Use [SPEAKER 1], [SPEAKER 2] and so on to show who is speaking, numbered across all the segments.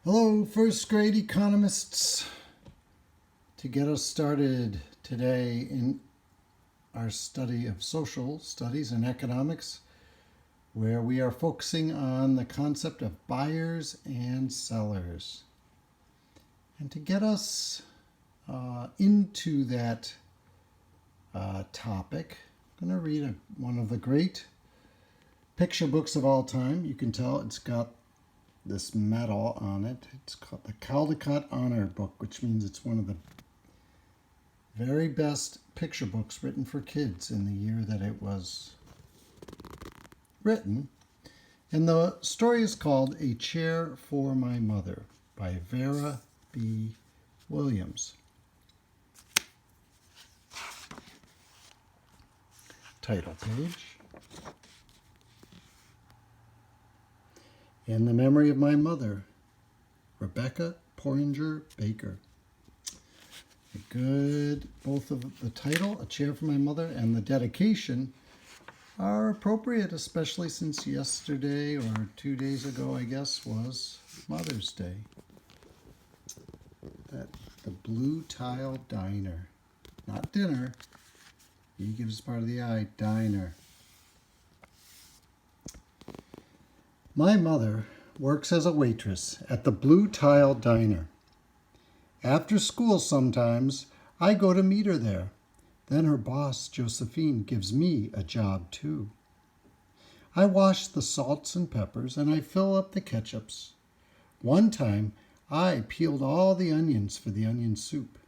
[SPEAKER 1] Hello, first grade economists. To get us started today in our study of social studies and economics, where we are focusing on the concept of buyers and sellers. And to get us into that topic, I'm going to read one of the great picture books of all time. You can tell it's got this medal on it. It's called the Caldecott Honor Book, which means it's one of the very best picture books written for kids in the year that it was written. And the story is called A Chair for My Mother by Vera B. Williams. Title page. In the memory of my mother, Rebecca Porringer Baker. Both of the title, A Chair for My Mother, and the dedication are appropriate, especially since yesterday, or 2 days ago, I guess, was Mother's Day. The Blue Tile Diner. Not dinner. E gives part of the I, diner. My mother works as a waitress at the Blue Tile Diner. After school sometimes, I go to meet her there. Then her boss, Josephine, gives me a job too. I wash the salts and peppers and I fill up the ketchups. One time, I peeled all the onions for the onion soup.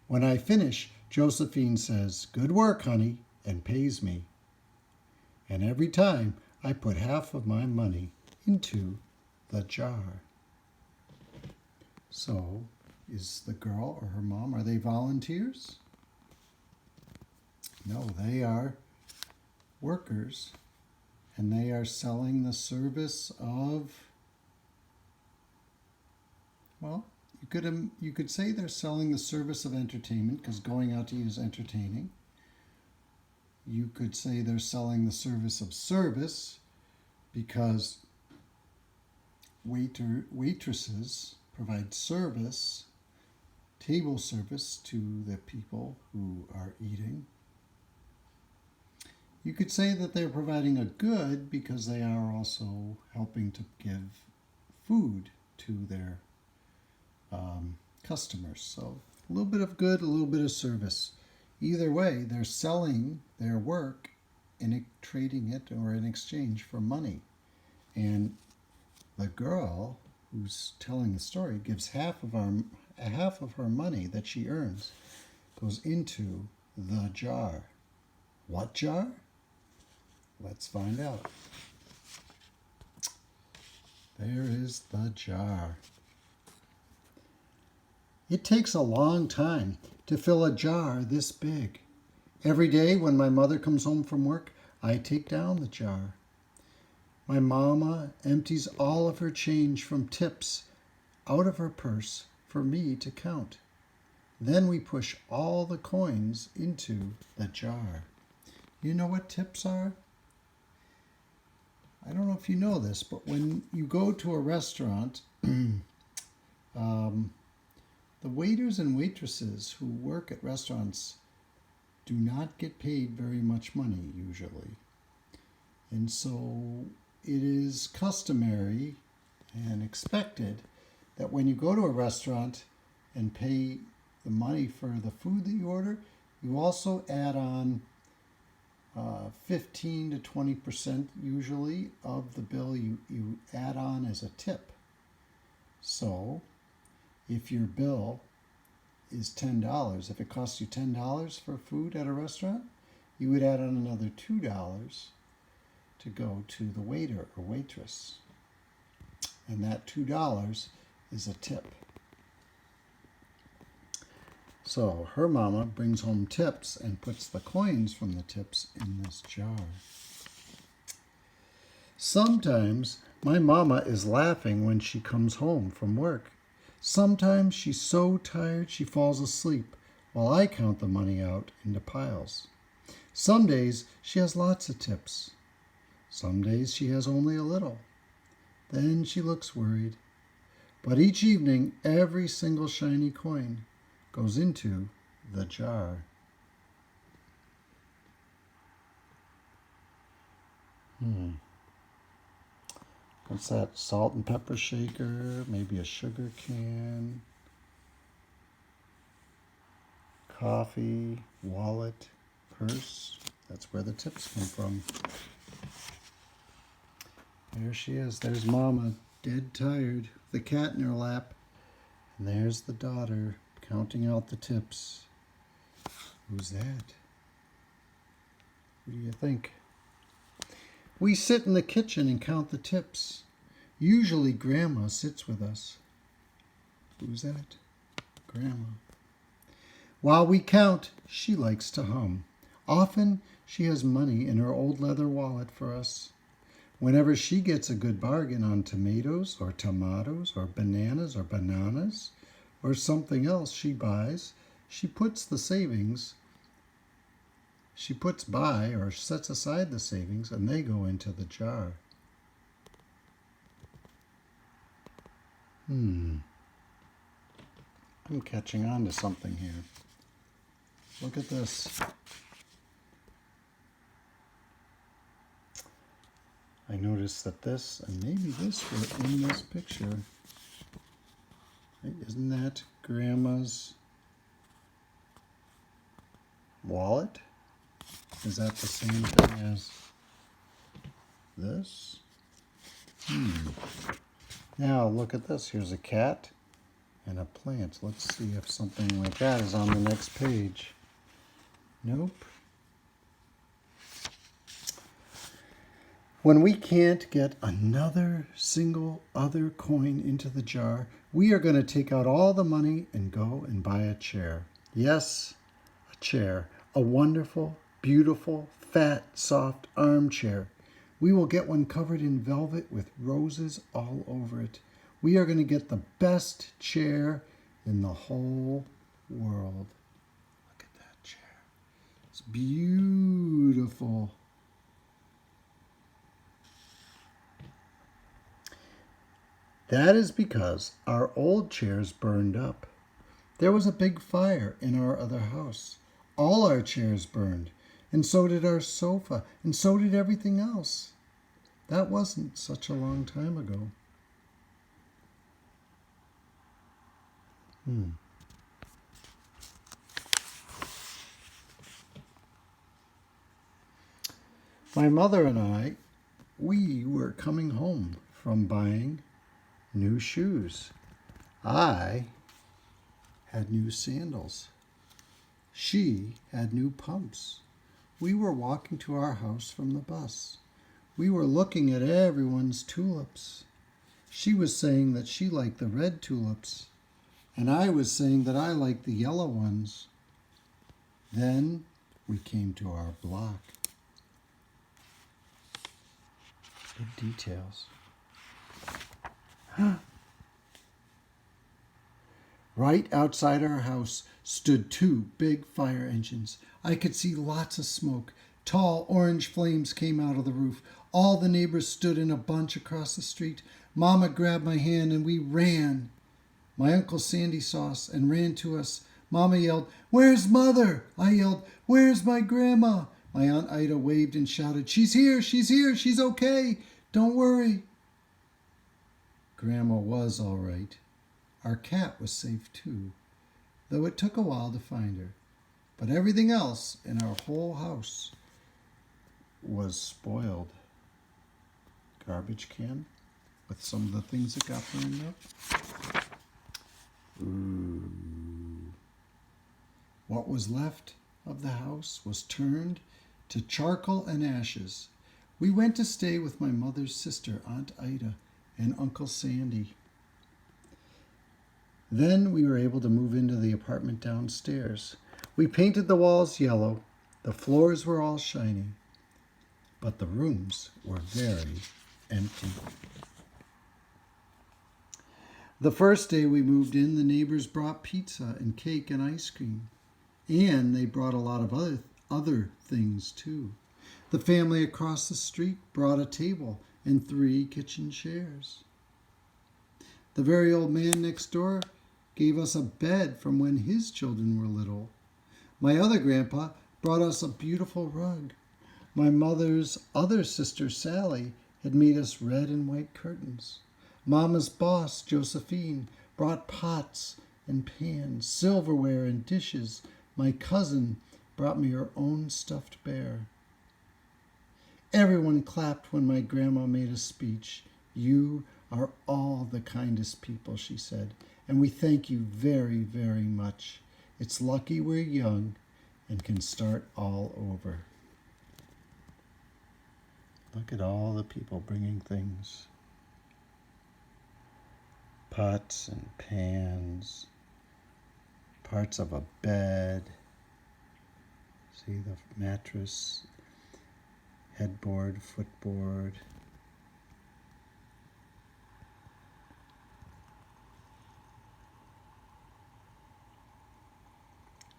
[SPEAKER 1] When I finish, Josephine says, "Good work, honey," and pays me. And every time, I put half of my money into the jar. So, is the girl or her mom, are they volunteers? No, they are workers, and they are selling the service of, well, you could say they're selling the service of entertainment, because going out to eat is entertaining. You could say they're selling the service of service, because waitresses provide service, table service to the people who are eating. You could say that they're providing a good because they are also helping to give food to their customers. So a little bit of good, a little bit of service. Either way, they're selling their work and trading it or in exchange for money. And the girl who's telling the story gives half of her money that she earns goes into the jar. What jar? Let's find out. There is the jar. It takes a long time to fill a jar this big. Every day when my mother comes home from work, I take down the jar. My mama empties all of her change from tips out of her purse for me to count. Then we push all the coins into the jar. You know what tips are? I don't know if you know this, but when you go to a restaurant, the waiters and waitresses who work at restaurants do not get paid very much money usually. And so it is customary and expected that when you go to a restaurant and pay the money for the food that you order, you also add on 15 to 20% usually of the bill you add on as a tip. So if your bill is $10, if it costs you $10 for food at a restaurant, you would add on another $2 to go to the waiter or waitress. And that $2 is a tip. So her mama brings home tips and puts the coins from the tips in this jar. Sometimes my mama is laughing when she comes home from work. Sometimes she's so tired she falls asleep while I count the money out into piles. Some days she has lots of tips. Some days she has only a little. Then she looks worried. But each evening, every single shiny coin goes into the jar. What's that? Salt and pepper shaker, maybe a sugar can, coffee, wallet, purse. That's where the tips come from. There she is. There's Mama, dead tired, the cat in her lap. And there's the daughter, counting out the tips. Who's that? Who do you think? We sit in the kitchen and count the tips. Usually Grandma sits with us. Who's that? Grandma. While we count, she likes to hum. Often she has money in her old leather wallet for us. Whenever she gets a good bargain on tomatoes or bananas or something else she buys, she puts by or sets aside the savings, and they go into the jar. I'm catching on to something here. Look at this. I noticed that this and maybe this were in this picture. Isn't that Grandma's wallet? Is that the same thing as this? Now look at this. Here's a cat and a plant. Let's see if something like that is on the next page. Nope. When we can't get another single other coin into the jar, we are going to take out all the money and go and buy a chair. Yes, a chair. A wonderful, beautiful, fat, soft armchair. We will get one covered in velvet with roses all over it. We are going to get the best chair in the whole world. Look at that chair. It's beautiful. That is because our old chairs burned up. There was a big fire in our other house. All our chairs burned, and so did our sofa, and so did everything else. That wasn't such a long time ago. My mother and I, we were coming home from buying new shoes. I had new sandals. She had new pumps. We were walking to our house from the bus. We were looking at everyone's tulips. She was saying that she liked the red tulips, and I was saying that I liked the yellow ones. Then we came to our block. Good details. Right outside our house stood two big fire engines. I could see lots of smoke. Tall orange flames came out of the roof. All the neighbors stood in a bunch across the street. Mama grabbed my hand and we ran. My Uncle Sandy saw us and ran to us. Mama yelled, "Where's Mother?" I yelled, "Where's my grandma?" My Aunt Ida waved and shouted, she's here, she's okay. Don't worry." Grandma was all right. Our cat was safe too, though it took a while to find her. But everything else in our whole house was spoiled. Garbage can with some of the things that got burned up. Ooh. What was left of the house was turned to charcoal and ashes. We went to stay with my mother's sister, Aunt Ida, and Uncle Sandy. Then we were able to move into the apartment downstairs. We painted the walls yellow. The floors were all shiny. But the rooms were very empty. The first day we moved in, the neighbors brought pizza and cake and ice cream. And they brought a lot of other things too. The family across the street brought a table and 3 kitchen chairs. The very old man next door gave us a bed from when his children were little. My other grandpa brought us a beautiful rug. My mother's other sister, Sally, had made us red and white curtains. Mama's boss, Josephine, brought pots and pans, silverware and dishes. My cousin brought me her own stuffed bear. Everyone clapped when my grandma made a speech. You are all the kindest people, she said, and we thank you very, very much. It's lucky we're young and can start all over. Look at all the people bringing things. Pots and pans, parts of a bed. See the mattress, headboard, footboard.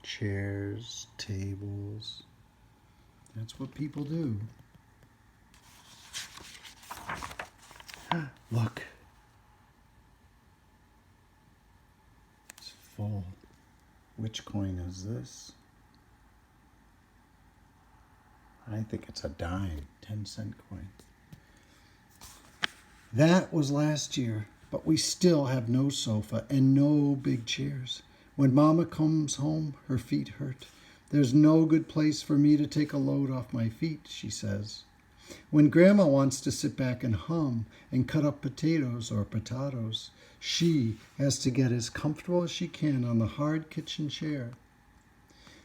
[SPEAKER 1] Chairs, tables. That's what people do. Look. It's full. Which coin is this? I think it's a dime, 10-cent coin. That was last year, but we still have no sofa and no big chairs. When Mama comes home, her feet hurt. There's no good place for me to take a load off my feet, she says. When Grandma wants to sit back and hum and cut up potatoes or potatoes, she has to get as comfortable as she can on the hard kitchen chair.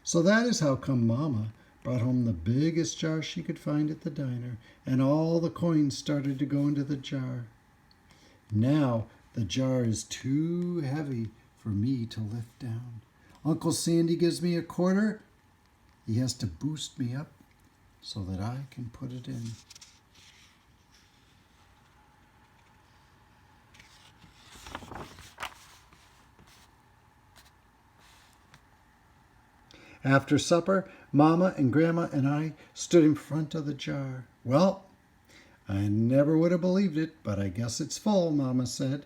[SPEAKER 1] So that is how come Mama brought home the biggest jar she could find at the diner, and all the coins started to go into the jar. Now the jar is too heavy for me to lift down. Uncle Sandy gives me a quarter. He has to boost me up so that I can put it in. After supper, Mama and Grandma and I stood in front of the jar. Well, I never would have believed it, but I guess it's full, Mama said.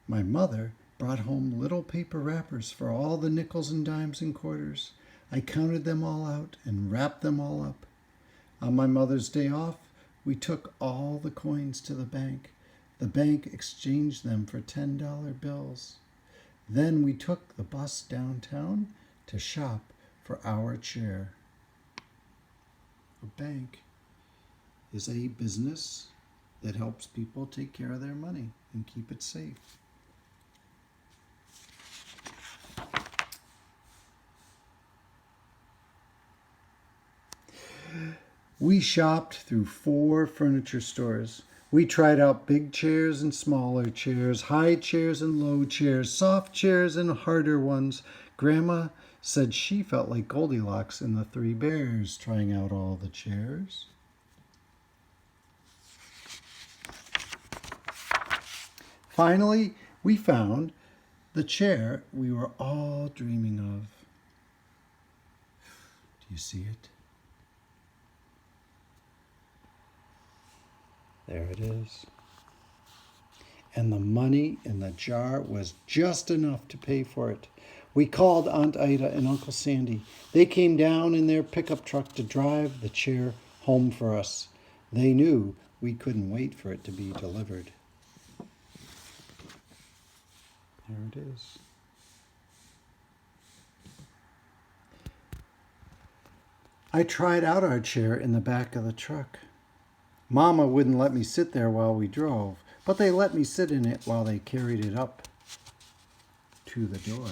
[SPEAKER 1] My mother brought home little paper wrappers for all the nickels and dimes and quarters. I counted them all out and wrapped them all up. On my mother's day off, we took all the coins to the bank. The bank exchanged them for $10 bills. Then we took the bus downtown to shop for our chair. A bank is a business that helps people take care of their money and keep it safe. We shopped through 4 furniture stores. We tried out big chairs and smaller chairs, high chairs and low chairs, soft chairs and harder ones. Grandma said she felt like Goldilocks and the 3 bears trying out all the chairs. Finally, we found the chair we were all dreaming of. Do you see it? There it is. And the money in the jar was just enough to pay for it. We called Aunt Ida and Uncle Sandy. They came down in their pickup truck to drive the chair home for us. They knew we couldn't wait for it to be delivered. There it is. I tried out our chair in the back of the truck. Mama wouldn't let me sit there while we drove, but they let me sit in it while they carried it up to the door.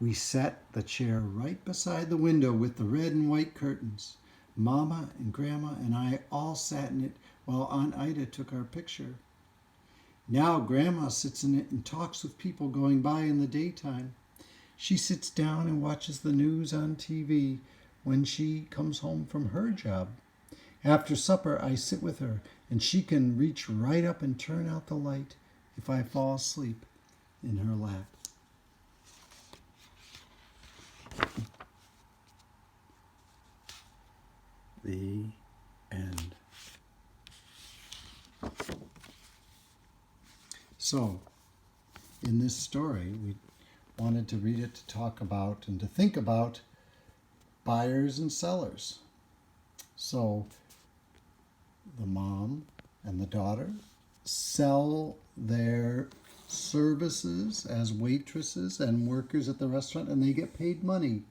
[SPEAKER 1] We set the chair right beside the window with the red and white curtains. Mama and Grandma and I all sat in it while Aunt Ida took our picture. Now Grandma sits in it and talks with people going by in the daytime. She sits down and watches the news on TV when she comes home from her job. After supper, I sit with her, and she can reach right up and turn out the light if I fall asleep in her lap. The end. So, in this story, we wanted to read it to talk about and to think about buyers and sellers. So, the mom and the daughter sell their services as waitresses and workers at the restaurant, and they get paid money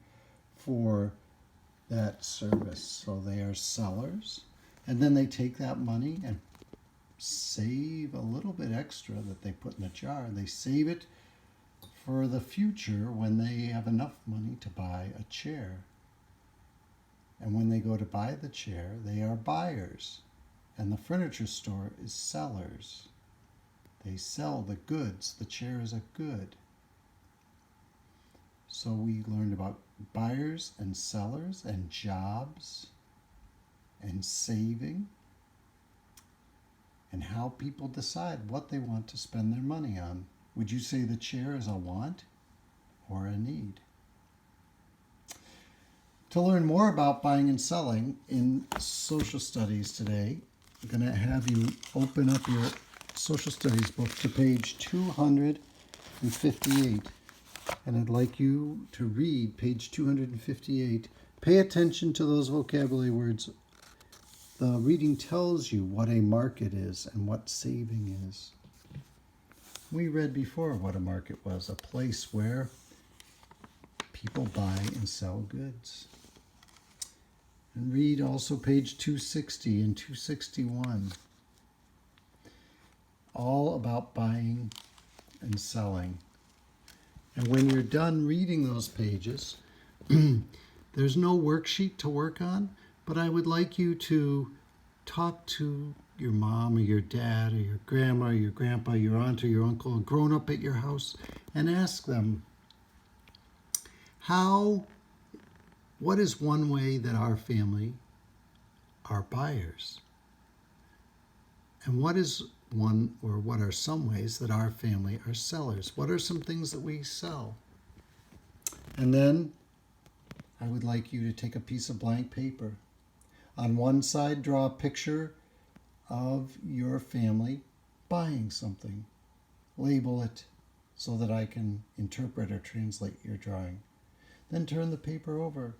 [SPEAKER 1] for that service. So they are sellers, and then they take that money and save a little bit extra that they put in a jar. They save it for the future when they have enough money to buy a chair. And when they go to buy the chair, they are buyers. And the furniture store is sellers. They sell the goods. The chair is a good. So we learned about buyers and sellers and jobs and saving and how people decide what they want to spend their money on. Would you say the chair is a want or a need? To learn more about buying and selling in social studies today, I'm going to have you open up your social studies book to page 258. And I'd like you to read page 258. Pay attention to those vocabulary words. The reading tells you what a market is and what saving is. We read before what a market was, a place where people buy and sell goods. And read also page 260 and 261. All about buying and selling. And when you're done reading those pages, there's no worksheet to work on, but I would like you to talk to your mom or your dad or your grandma or your grandpa, your aunt or your uncle, grown up at your house, and ask them, what is one way that our family are buyers? And what are some ways that our family are sellers? What are some things that we sell? And then I would like you to take a piece of blank paper. On one side, draw a picture of your family buying something. Label it so that I can interpret or translate your drawing. Then turn the paper over.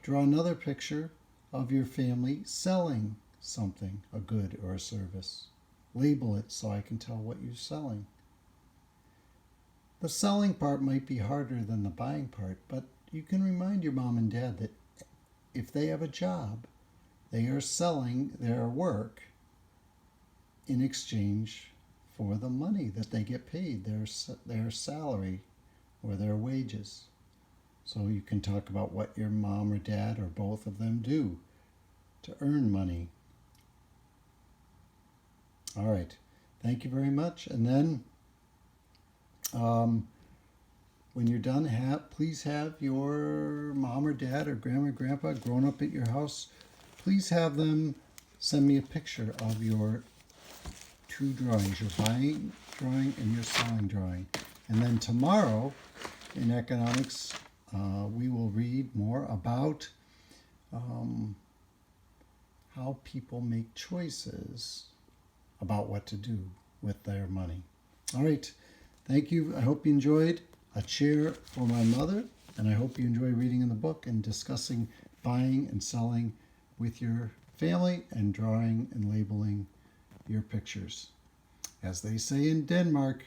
[SPEAKER 1] Draw another picture of your family selling something, a good or a service. Label it so I can tell what you're selling. The selling part might be harder than the buying part, but you can remind your mom and dad that if they have a job, they are selling their work in exchange for the money that they get paid, their salary or their wages. So you can talk about what your mom or dad or both of them do to earn money. All right. Thank you very much. And then when you're done, please have your mom or dad or grandma or grandpa grown up at your house, please have them send me a picture of your two drawings, your buying drawing and your selling drawing. And then tomorrow in economics, we will read more about how people make choices about what to do with their money. All right. Thank you. I hope you enjoyed A Chair for My Mother, and I hope you enjoy reading in the book and discussing buying and selling with your family and drawing and labeling your pictures. As they say in Denmark,